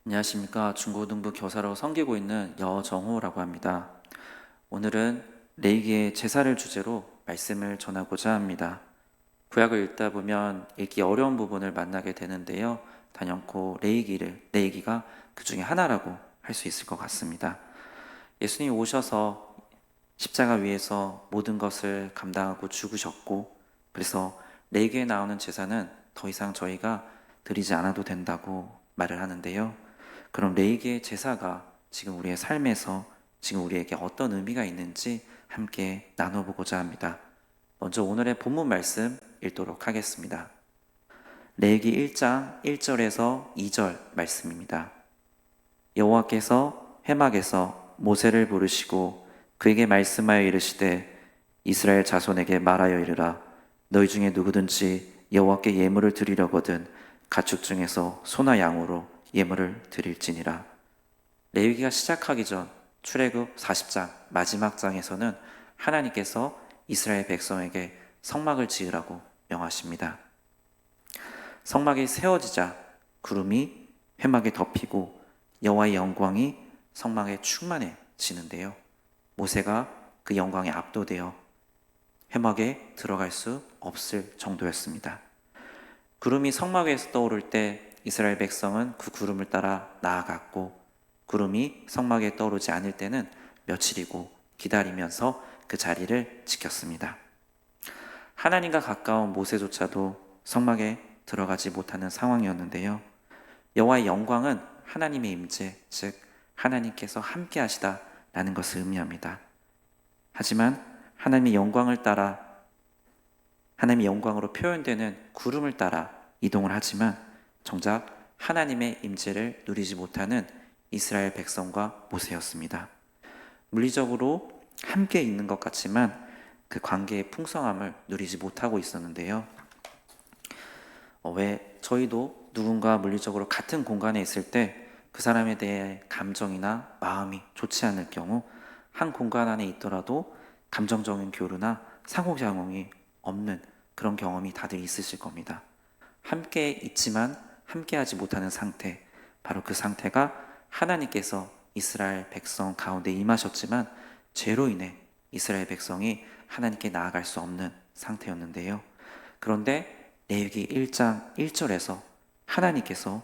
안녕하십니까. 중고등부 교사로 섬기고 있는 여정호라고 합니다. 오늘은 레위기의 제사를 주제로 말씀을 전하고자 합니다. 구약을 읽다 보면 읽기 어려운 부분을 만나게 되는데요. 단연코 레위기가 그 중에 하나라고 할 수 있을 것 같습니다. 예수님이 오셔서 십자가 위에서 모든 것을 감당하고 죽으셨고, 그래서 레위기에 나오는 제사는 더 이상 저희가 드리지 않아도 된다고 말을 하는데요. 그럼 레위기의 제사가 지금 우리의 삶에서 지금 우리에게 어떤 의미가 있는지 함께 나눠보고자 합니다. 먼저 오늘의 본문 말씀 읽도록 하겠습니다. 레위기 1장 1절에서 2절 말씀입니다. 여호와께서 회막에서 모세를 부르시고 그에게 말씀하여 이르시되 이스라엘 자손에게 말하여 이르라. 너희 중에 누구든지 여호와께 예물을 드리려거든 가축 중에서 소나 양으로 예물을 드릴지니라. 레위기가 시작하기 전 출애굽 40장 마지막 장에서는 하나님께서 이스라엘 백성에게 성막을 지으라고 명하십니다. 성막이 세워지자 구름이 회막에 덮이고 여호와의 영광이 성막에 충만해지는데요. 모세가 그 영광에 압도되어 회막에 들어갈 수 없을 정도였습니다. 구름이 성막 위에서 떠오를 때 이스라엘 백성은 그 구름을 따라 나아갔고, 구름이 성막에 떠오르지 않을 때는 며칠이고 기다리면서 그 자리를 지켰습니다. 하나님과 가까운 모세조차도 성막에 들어가지 못하는 상황이었는데요. 여호와의 영광은 하나님의 임재, 즉 하나님께서 함께 하시다라는 것을 의미합니다. 하지만 하나님의 영광으로 표현되는 구름을 따라 이동을 하지만 정작 하나님의 임재를 누리지 못하는 이스라엘 백성과 모세였습니다. 물리적으로 함께 있는 것 같지만 그 관계의 풍성함을 누리지 못하고 있었는데요. 왜 저희도 누군가 물리적으로 같은 공간에 있을 때 그 사람에 대해 감정이나 마음이 좋지 않을 경우 한 공간 안에 있더라도 감정적인 교류나 상호작용이 없는 그런 경험이 다들 있으실 겁니다. 함께 있지만 함께하지 못하는 상태, 바로 그 상태가 하나님께서 이스라엘 백성 가운데 임하셨지만 죄로 인해 이스라엘 백성이 하나님께 나아갈 수 없는 상태였는데요. 그런데 레위기 1장 1절에서 하나님께서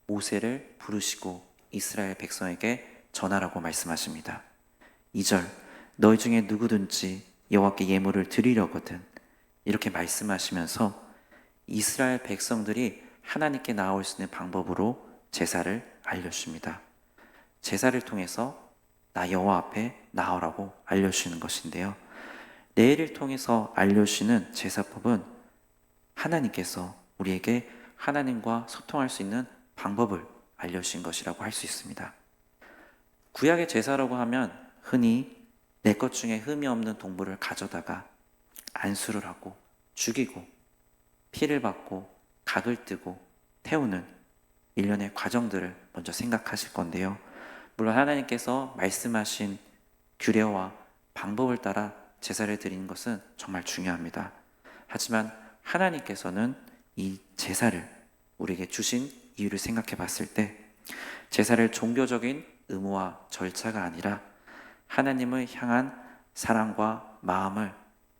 모세를 부르시고 이스라엘 백성에게 전하라고 말씀하십니다. 2절, 너희 중에 누구든지 여호와께 예물을 드리려거든, 이렇게 말씀하시면서 이스라엘 백성들이 하나님께 나올 수 있는 방법으로 제사를 알려주십니다. 제사를 통해서 나 여호와 앞에 나오라고 알려주시는 것인데요. 레위기를 통해서 알려주시는 제사법은 하나님께서 우리에게 하나님과 소통할 수 있는 방법을 알려주신 것이라고 할 수 있습니다. 구약의 제사라고 하면 흔히 내 것 중에 흠이 없는 동물을 가져다가 안수를 하고 죽이고 피를 받고 각을 뜨고 태우는 일련의 과정들을 먼저 생각하실 건데요. 물론 하나님께서 말씀하신 규례와 방법을 따라 제사를 드리는 것은 정말 중요합니다. 하지만 하나님께서는 이 제사를 우리에게 주신 이유를 생각해 봤을 때 제사를 종교적인 의무와 절차가 아니라 하나님을 향한 사랑과 마음을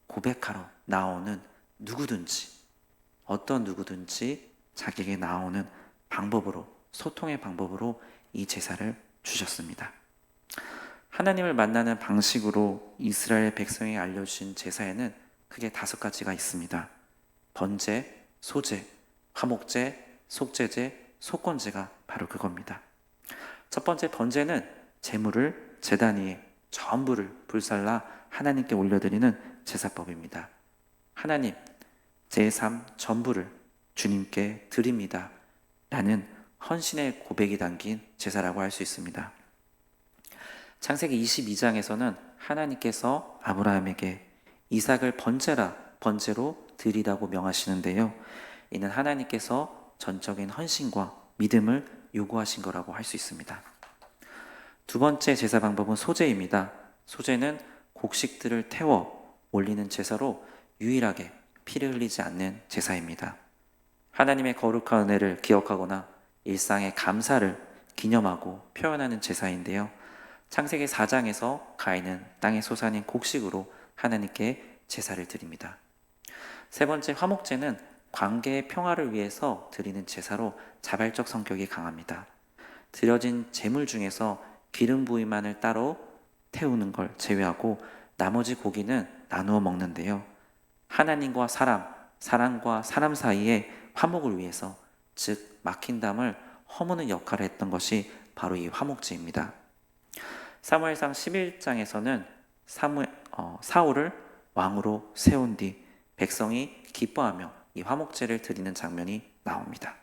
고백하러 나오는 누구든지, 어떤 누구든지 자기에게 나오는 방법으로, 소통의 방법으로 이 제사를 주셨습니다. 하나님을 만나는 방식으로 이스라엘 백성이 알려주신 제사에는 크게 5가지가 있습니다. 번제, 소제, 화목제, 속제제, 속건제가 바로 그겁니다. 첫 번째 번제는 제물을 제단 위에 전부를 불살라 하나님께 올려드리는 제사법입니다. 하나님, 제 삶 전부를 주님께 드립니다 라는 헌신의 고백이 담긴 제사라고 할 수 있습니다. 창세기 22장에서는 하나님께서 아브라함에게 이삭을 번제로 드리라고 명하시는데요. 이는 하나님께서 전적인 헌신과 믿음을 요구하신 거라고 할 수 있습니다. 두 번째 제사 방법은 소제입니다. 소제는 곡식들을 태워 올리는 제사로 유일하게 피를 흘리지 않는 제사입니다. 하나님의 거룩한 은혜를 기억하거나 일상의 감사를 기념하고 표현하는 제사인데요. 창세기 4장에서 가인은 땅의 소산인 곡식으로 하나님께 제사를 드립니다. 세 번째, 화목제는 관계의 평화를 위해서 드리는 제사로 자발적 성격이 강합니다. 드려진 제물 중에서 기름 부위만을 따로 태우는 걸 제외하고 나머지 고기는 나누어 먹는데요. 하나님과 사람, 사람과 사람 사이의 화목을 위해서, 즉 막힌 담을 허무는 역할을 했던 것이 바로 이 화목제입니다. 사무엘상 11장에서는 사울을 왕으로 세운 뒤 백성이 기뻐하며 이 화목제를 드리는 장면이 나옵니다.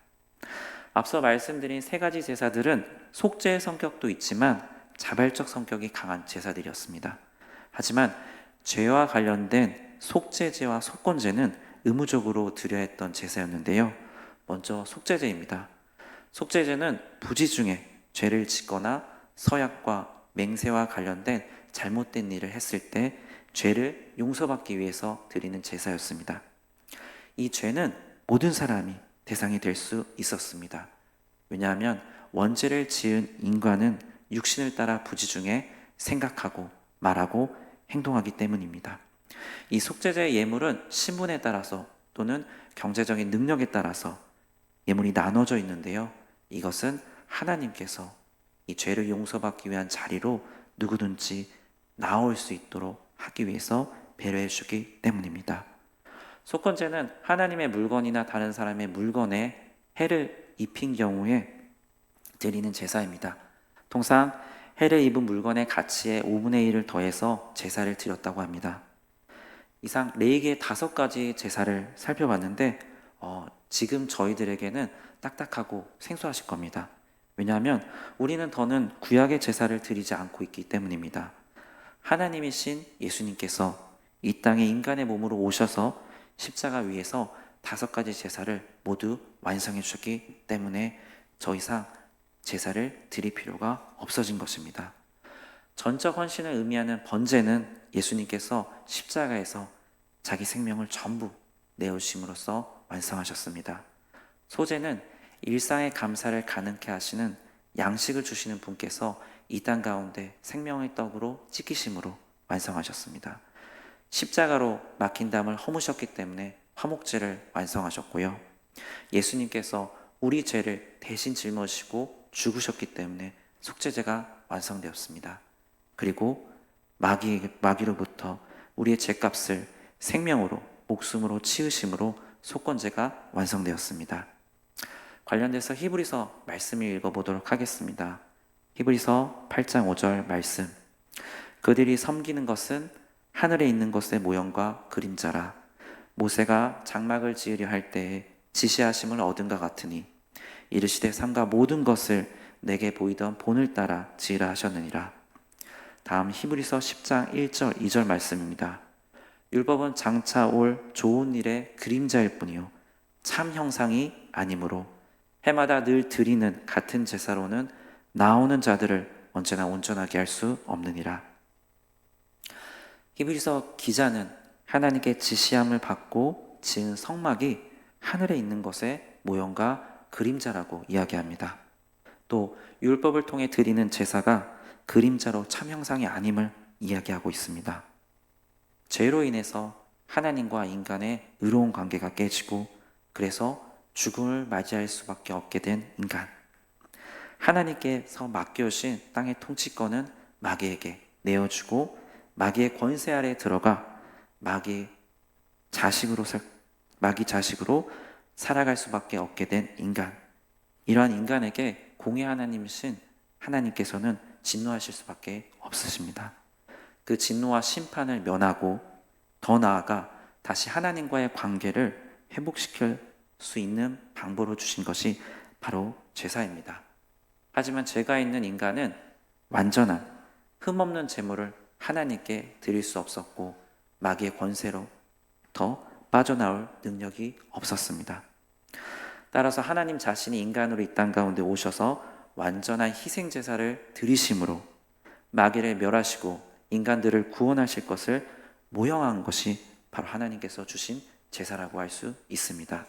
앞서 말씀드린 세 가지 제사들은 속죄의 성격도 있지만 자발적 성격이 강한 제사들이었습니다. 하지만 죄와 관련된 속죄제와 속건제는 의무적으로 드려야 했던 제사였는데요. 먼저 속죄제입니다. 속죄제는 부지 중에 죄를 짓거나 서약과 맹세와 관련된 잘못된 일을 했을 때 죄를 용서받기 위해서 드리는 제사였습니다. 이 죄는 모든 사람이 대상이 될 수 있었습니다. 왜냐하면 원죄를 지은 인간은 육신을 따라 부지 중에 생각하고 말하고 행동하기 때문입니다. 이 속죄제의 예물은 신분에 따라서 또는 경제적인 능력에 따라서 예물이 나눠져 있는데요. 이것은 하나님께서 이 죄를 용서받기 위한 자리로 누구든지 나올 수 있도록 하기 위해서 배려해 주기 때문입니다. 속건제는 하나님의 물건이나 다른 사람의 물건에 해를 입힌 경우에 드리는 제사입니다. 통상 해를 입은 물건의 가치의 5분의 1을 더해서 제사를 드렸다고 합니다. 이상 레위기의 5가지 제사를 살펴봤는데 지금 저희들에게는 딱딱하고 생소하실 겁니다. 왜냐하면 우리는 더는 구약의 제사를 드리지 않고 있기 때문입니다. 하나님이신 예수님께서 이 땅에 인간의 몸으로 오셔서 십자가 위에서 5가지 제사를 모두 완성해 주셨기 때문에 더 이상 제사를 드릴 필요가 없어진 것입니다. 전적 헌신을 의미하는 번제는 예수님께서 십자가에서 자기 생명을 전부 내어주심으로써 완성하셨습니다. 소제는 일상의 감사를 가능케 하시는 양식을 주시는 분께서 이 땅 가운데 생명의 떡으로 찢기심으로 완성하셨습니다. 십자가로 막힌 담을 허무셨기 때문에 화목제를 완성하셨고요. 예수님께서 우리 죄를 대신 짊어지시고 죽으셨기 때문에 속죄제가 완성되었습니다. 그리고 마귀로부터 우리의 죄값을 생명으로 목숨으로 치으심으로 속건제가 완성되었습니다. 관련돼서 히브리서 말씀을 읽어보도록 하겠습니다. 히브리서 8장 5절 말씀. 그들이 섬기는 것은 하늘에 있는 것의 모형과 그림자라. 모세가 장막을 지으려 할 때에 지시하심을 얻은 것 같으니 이르시되 삼가 모든 것을 내게 보이던 본을 따라 지으라 하셨느니라. 다음 히브리서 10장 1절 2절 말씀입니다. 율법은 장차 올 좋은 일의 그림자일 뿐이요 참 형상이 아니므로 해마다 늘 드리는 같은 제사로는 나오는 자들을 언제나 온전하게 할 수 없느니라. 히브리서 기자는 하나님께 지시함을 받고 지은 성막이 하늘에 있는 것의 모형과 그림자라고 이야기합니다. 또 율법을 통해 드리는 제사가 그림자로 참 형상이 아님을 이야기하고 있습니다. 죄로 인해서 하나님과 인간의 의로운 관계가 깨지고 그래서 죽음을 맞이할 수밖에 없게 된 인간. 하나님께서 맡겨주신 땅의 통치권은 마귀에게 내어주고 마귀의 권세 아래에 들어가 마귀 자식으로 살아갈 수밖에 없게 된 인간. 이러한 인간에게 공의 하나님이신 하나님께서는 진노하실 수밖에 없으십니다. 그 진노와 심판을 면하고 더 나아가 다시 하나님과의 관계를 회복시킬 수 있는 방법으로 주신 것이 바로 제사입니다. 하지만 죄가 있는 인간은 완전한 흠없는 제물을 하나님께 드릴 수 없었고 마귀의 권세로 더 빠져나올 능력이 없었습니다. 따라서 하나님 자신이 인간으로 이 땅 가운데 오셔서 완전한 희생제사를 드리심으로 마귀를 멸하시고 인간들을 구원하실 것을 모형한 것이 바로 하나님께서 주신 제사라고 할 수 있습니다.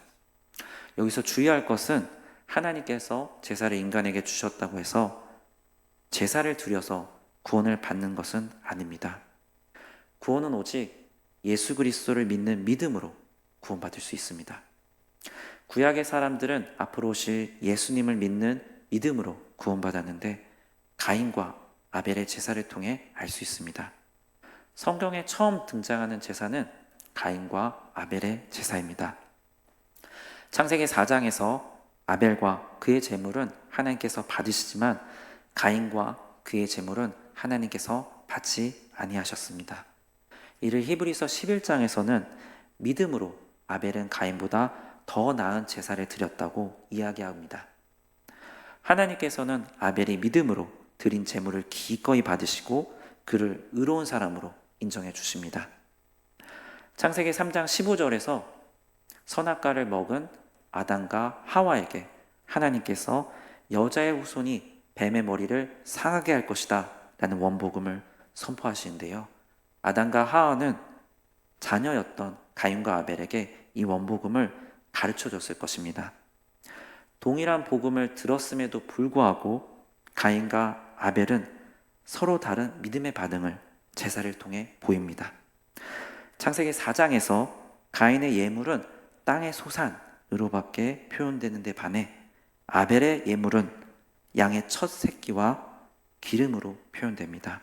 여기서 주의할 것은 하나님께서 제사를 인간에게 주셨다고 해서 제사를 드려서 구원을 받는 것은 아닙니다. 구원은 오직 예수 그리스도를 믿는 믿음으로 구원받을 수 있습니다. 구약의 사람들은 앞으로 오실 예수님을 믿는 믿음으로 구원받았는데 가인과 아벨의 제사를 통해 알 수 있습니다. 성경에 처음 등장하는 제사는 가인과 아벨의 제사입니다. 창세기 4장에서 아벨과 그의 제물은 하나님께서 받으시지만 가인과 그의 제물은 하나님께서 받지 아니하셨습니다. 이를 히브리서 11장에서는 믿음으로 아벨은 가인보다 더 나은 제사를 드렸다고 이야기합니다. 하나님께서는 아벨이 믿음으로 드린 제물을 기꺼이 받으시고 그를 의로운 사람으로 인정해 주십니다. 창세기 3장 15절에서 선악과를 먹은 아담과 하와에게 하나님께서 여자의 후손이 뱀의 머리를 상하게 할 것이다 라는 원복음을 선포하시는데요. 아담과 하와는 자녀였던 가인과 아벨에게 이 원복음을 가르쳐 줬을 것입니다. 동일한 복음을 들었음에도 불구하고 가인과 아벨은 서로 다른 믿음의 반응을 제사를 통해 보입니다. 창세기 4장에서 가인의 예물은 땅의 소산으로밖에 표현되는 데 반해 아벨의 예물은 양의 첫 새끼와 기름으로 표현됩니다.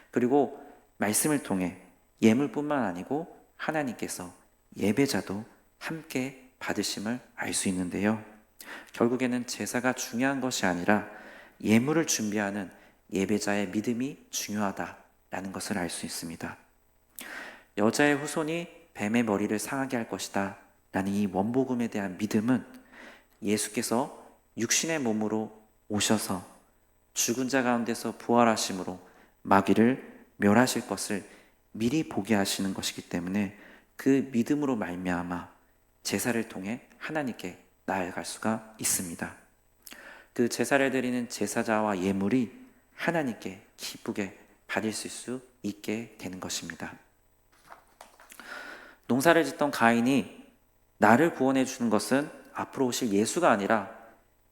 그리고 말씀을 통해 예물뿐만 아니고 하나님께서 예배자도 함께 받으심을 알 수 있는데요. 결국에는 제사가 중요한 것이 아니라 예물을 준비하는 예배자의 믿음이 중요하다라는 것을 알 수 있습니다. 여자의 후손이 뱀의 머리를 상하게 할 것이다 라는 이 원복음에 대한 믿음은 예수께서 육신의 몸으로 오셔서 죽은 자 가운데서 부활하심으로 마귀를 멸하실 것을 미리 보게 하시는 것이기 때문에 그 믿음으로 말미암아 제사를 통해 하나님께 나아갈 수가 있습니다. 그 제사를 드리는 제사자와 예물이 하나님께 기쁘게 받을 수 있게 되는 것입니다. 농사를 짓던 가인이 나를 구원해 주는 것은 앞으로 오실 예수가 아니라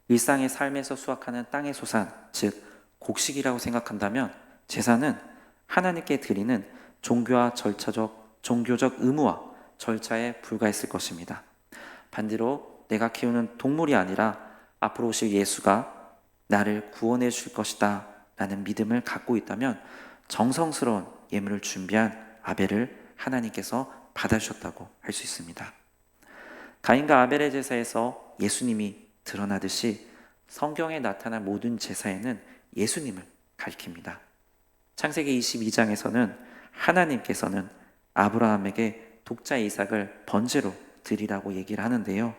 일상의 삶에서 수확하는 땅의 소산, 즉 곡식이라고 생각한다면 제사는 하나님께 드리는 종교적 의무와 절차에 불과했을 것입니다. 반대로 내가 키우는 동물이 아니라 앞으로 오실 예수가 나를 구원해 줄 것이다 라는 믿음을 갖고 있다면 정성스러운 예물을 준비한 아벨을 하나님께서 받아주셨다고 할 수 있습니다. 가인과 아벨의 제사에서 예수님이 드러나듯이 성경에 나타난 모든 제사에는 예수님을 가리킵니다. 창세기 22장에서는 하나님께서는 아브라함에게 독자 이삭을 번제로 드리라고 얘기를 하는데요.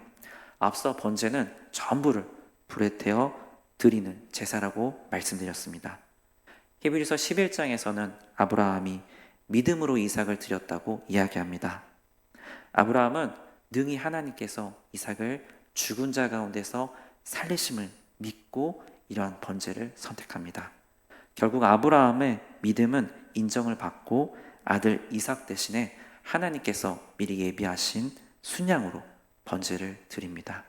앞서 번제는 전부를 불에 태워 드리는 제사라고 말씀드렸습니다. 히브리서 11장에서는 아브라함이 믿음으로 이삭을 드렸다고 이야기합니다. 아브라함은 능히 하나님께서 이삭을 죽은 자 가운데서 살리심을 믿고 이러한 번제를 선택합니다. 결국 아브라함의 믿음은 인정을 받고 아들 이삭 대신에 하나님께서 미리 예비하신 순양으로 번제를 드립니다.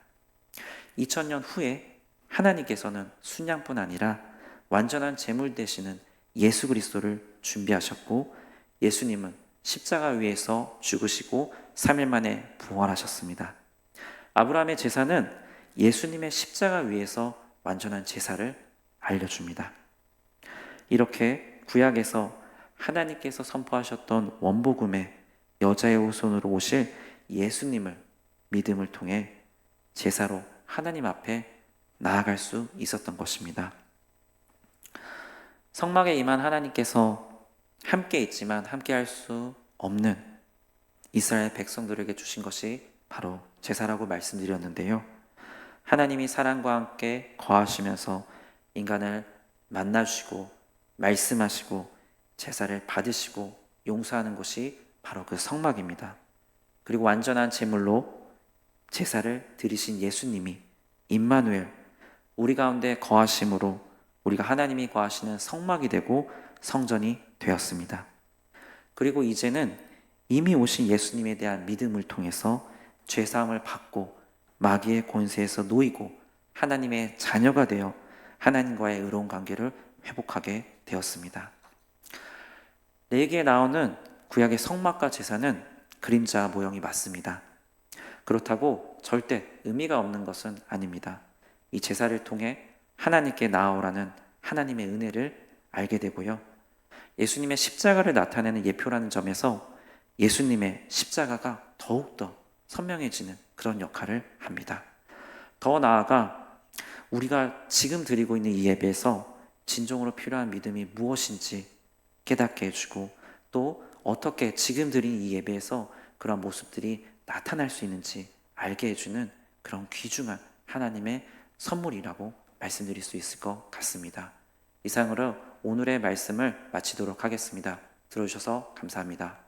2000년 후에 하나님께서는 순양뿐 아니라 완전한 제물 되시는 예수 그리스도를 준비하셨고 예수님은 십자가 위에서 죽으시고 3일 만에 부활하셨습니다. 아브라함의 제사는 예수님의 십자가 위에서 완전한 제사를 알려줍니다. 이렇게 구약에서 하나님께서 선포하셨던 원복음의 여자의 후손으로 오실 예수님을 믿음을 통해 제사로 하나님 앞에 나아갈 수 있었던 것입니다. 성막에 임한 하나님께서 함께 있지만 함께 할 수 없는 이스라엘 백성들에게 주신 것이 바로 제사라고 말씀드렸는데요. 하나님이 사랑과 함께 거하시면서 인간을 만나주시고 말씀하시고 제사를 받으시고 용서하는 곳이 바로 그 성막입니다. 그리고 완전한 제물로 제사를 드리신 예수님이 임마누엘 우리 가운데 거하심으로 우리가 하나님이 거하시는 성막이 되고 성전이 되었습니다. 그리고 이제는 이미 오신 예수님에 대한 믿음을 통해서 죄사함을 받고 마귀의 권세에서 놓이고 하나님의 자녀가 되어 하나님과의 의로운 관계를 회복하게 되었습니다. 레위기에 나오는 구약의 성막과 제사는 그림자 모형이 맞습니다. 그렇다고 절대 의미가 없는 것은 아닙니다. 이 제사를 통해 하나님께 나아오라는 하나님의 은혜를 알게 되고요. 예수님의 십자가를 나타내는 예표라는 점에서 예수님의 십자가가 더욱더 선명해지는 그런 역할을 합니다. 더 나아가 우리가 지금 드리고 있는 이 예배에서 진정으로 필요한 믿음이 무엇인지 깨닫게 해주고, 또 어떻게 지금 드린 이 예배에서 그런 모습들이 나타날 수 있는지 알게 해주는 그런 귀중한 하나님의 선물이라고 말씀드릴 수 있을 것 같습니다. 이상으로 오늘의 말씀을 마치도록 하겠습니다. 들어주셔서 감사합니다.